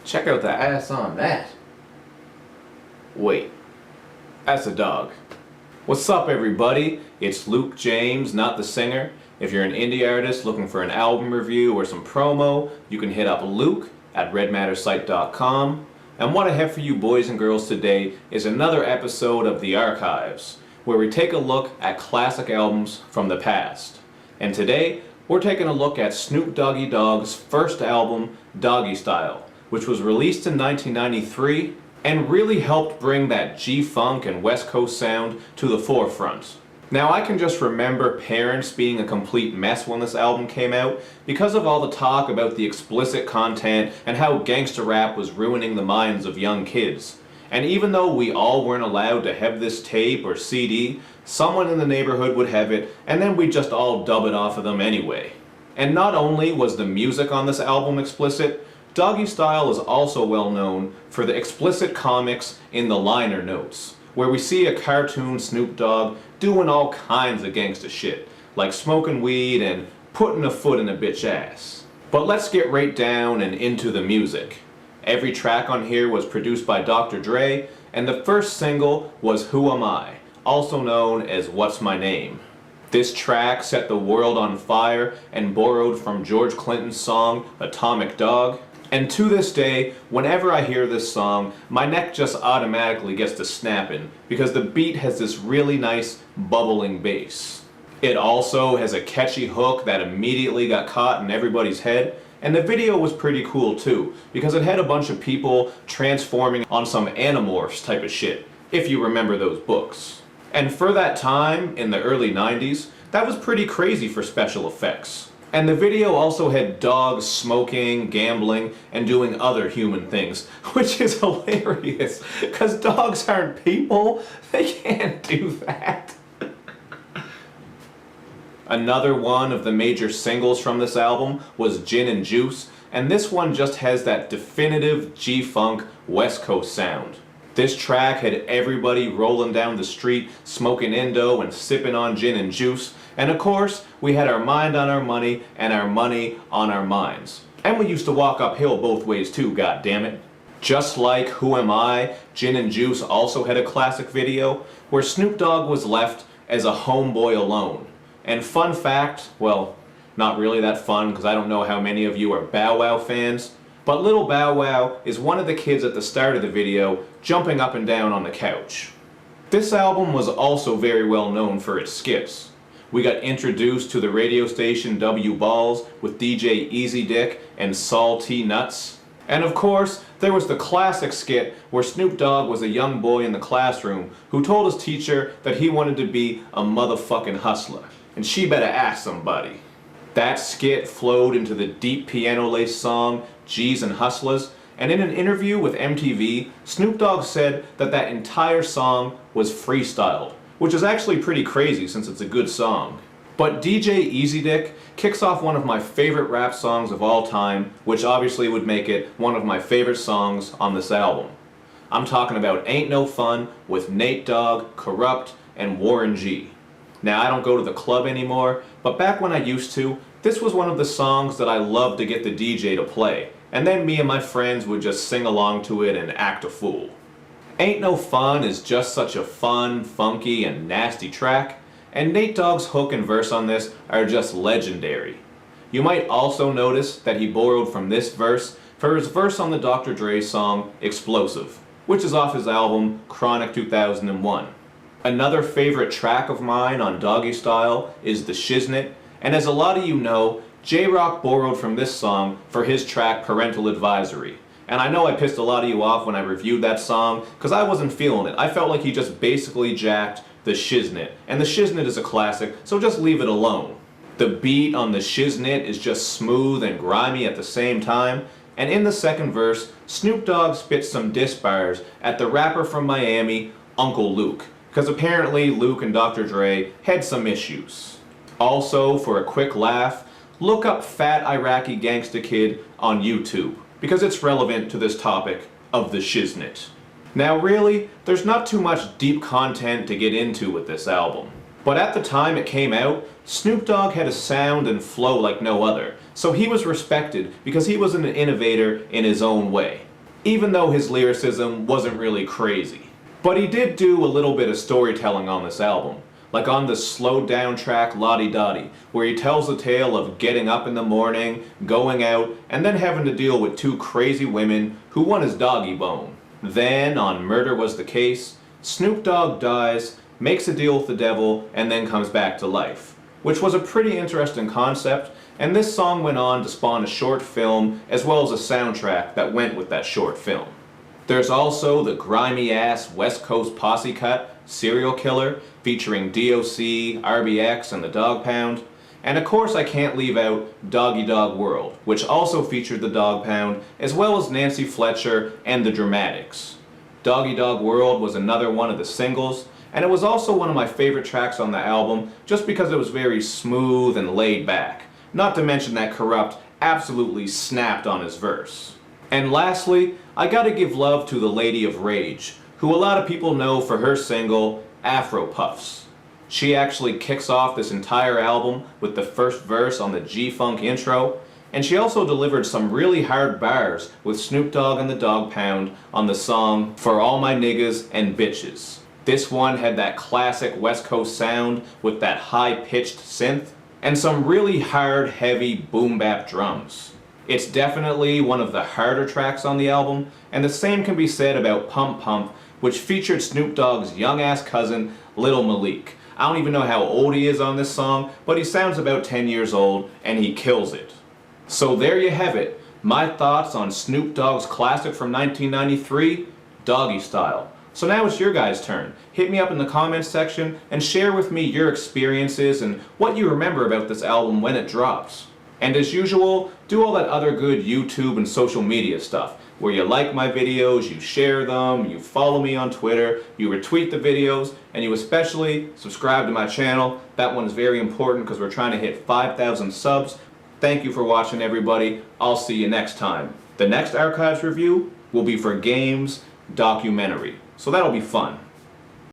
Check out the ass on that. Wait, that's a dog. What's up, everybody? It's Luke James, not the singer. If you're an indie artist looking for an album review or some promo, you can hit up Luke at redmattersite.com. And what I have for you boys and girls today is another episode of The Archives, where we take a look at classic albums from the past. And today, we're taking a look at Snoop Doggy Dogg's first album, Doggystyle, which was released in 1993 and really helped bring that G-Funk and West Coast sound to the forefront. Now, I can just remember parents being a complete mess when this album came out because of all the talk about the explicit content and how gangsta rap was ruining the minds of young kids. And even though we all weren't allowed to have this tape or CD, someone in the neighborhood would have it, and then we'd just all dub it off of them anyway. And not only was the music on this album explicit, Doggystyle is also well known for the explicit comics in the liner notes, where we see a cartoon Snoop Dogg doing all kinds of gangsta shit, like smoking weed and putting a foot in a bitch ass. But let's get right down and into the music. Every track on here was produced by Dr. Dre, and the first single was Who Am I, also known as What's My Name. This track set the world on fire and borrowed from George Clinton's song Atomic Dog. And to this day, whenever I hear this song, my neck just automatically gets to snapping because the beat has this really nice bubbling bass. It also has a catchy hook that immediately got caught in everybody's head. And the video was pretty cool too, because it had a bunch of people transforming on some Animorphs type of shit, if you remember those books. And for that time, in the early 90s, that was pretty crazy for special effects. And the video also had dogs smoking, gambling, and doing other human things, which is hilarious, because dogs aren't people. They can't do that. Another one of the major singles from this album was Gin and Juice, and this one just has that definitive G-Funk West Coast sound. This track had everybody rolling down the street, smoking Indo and sipping on gin and juice, and of course, we had our mind on our money and our money on our minds. And we used to walk uphill both ways too, goddammit. Just like Who Am I, Gin and Juice also had a classic video where Snoop Dogg was left as a homeboy alone. And fun fact, well, not really that fun because I don't know how many of you are Bow Wow fans, but Little Bow Wow is one of the kids at the start of the video jumping up and down on the couch. This album was also very well known for its skits. We got introduced to the radio station W Balls with DJ Easy Dick and Saul T Nuts. And of course, there was the classic skit where Snoop Dogg was a young boy in the classroom who told his teacher that he wanted to be a motherfucking hustler. And she better ask somebody. That skit flowed into the deep piano-laced song G's and Hustlers, and in an interview with MTV, Snoop Dogg said that that entire song was freestyled, which is actually pretty crazy since it's a good song. But DJ Easy Dick kicks off one of my favorite rap songs of all time, which obviously would make it one of my favorite songs on this album. I'm talking about Ain't No Fun with Nate Dogg, Corrupt, and Warren G. Now, I don't go to the club anymore, but back when I used to, this was one of the songs that I loved to get the DJ to play, and then me and my friends would just sing along to it and act a fool. Ain't No Fun is just such a fun, funky, and nasty track, and Nate Dogg's hook and verse on this are just legendary. You might also notice that he borrowed from this verse for his verse on the Dr. Dre song Explosive, which is off his album Chronic 2001. Another favorite track of mine on Doggystyle is The Shiznit, and as a lot of you know, J-Rock borrowed from this song for his track Parental Advisory. And I know I pissed a lot of you off when I reviewed that song, because I wasn't feeling it. I felt like he just basically jacked The Shiznit, and The Shiznit is a classic, so just leave it alone. The beat on The Shiznit is just smooth and grimy at the same time, and in the second verse, Snoop Dogg spits some diss bars at the rapper from Miami, Uncle Luke. Because apparently Luke and Dr. Dre had some issues. Also, for a quick laugh, look up Fat Iraqi Gangsta Kid on YouTube, because it's relevant to this topic of the shiznit. Now really, there's not too much deep content to get into with this album. But at the time it came out, Snoop Dogg had a sound and flow like no other, So he was respected because he was an innovator in his own way, even though his lyricism wasn't really crazy. But he did do a little bit of storytelling on this album, like on the slowed down track Lottie Dottie, where he tells the tale of getting up in the morning, going out, and then having to deal with two crazy women who want his doggy bone. Then, on Murder Was the Case, Snoop Dogg dies, makes a deal with the devil, and then comes back to life, which was a pretty interesting concept, and this song went on to spawn a short film as well as a soundtrack that went with that short film. There's also the grimy-ass West Coast posse cut, Serial Killer, featuring DOC, RBX, and the Dog Pound. And of course I can't leave out Doggy Dogg World, which also featured the Dog Pound, as well as Nancy Fletcher and the Dramatics. Doggy Dogg World was another one of the singles, and it was also one of my favorite tracks on the album just because it was very smooth and laid back. Not to mention that Corrupt absolutely snapped on his verse. And lastly, I gotta give love to the Lady of Rage, who a lot of people know for her single, Afro Puffs. She actually kicks off this entire album with the first verse on the G-Funk intro, and she also delivered some really hard bars with Snoop Dogg and the Dog Pound on the song For All My Niggas and Bitches. This one had that classic West Coast sound with that high-pitched synth, and some really hard, heavy boom-bap drums. It's definitely one of the harder tracks on the album, and the same can be said about Pump Pump, which featured Snoop Dogg's young-ass cousin, Lil Malik. I don't even know how old he is on this song, but he sounds about 10 years old, and he kills it. So there you have it, my thoughts on Snoop Dogg's classic from 1993, Doggystyle. So now it's your guys' turn. Hit me up in the comments section and share with me your experiences and what you remember about this album when it drops. And as usual, do all that other good YouTube and social media stuff, where you like my videos, you share them, you follow me on Twitter, you retweet the videos, and you especially subscribe to my channel. That one is very important because we're trying to hit 5,000 subs. Thank you for watching, everybody. I'll see you next time. The next Archives review will be for Games Documentary, so that'll be fun.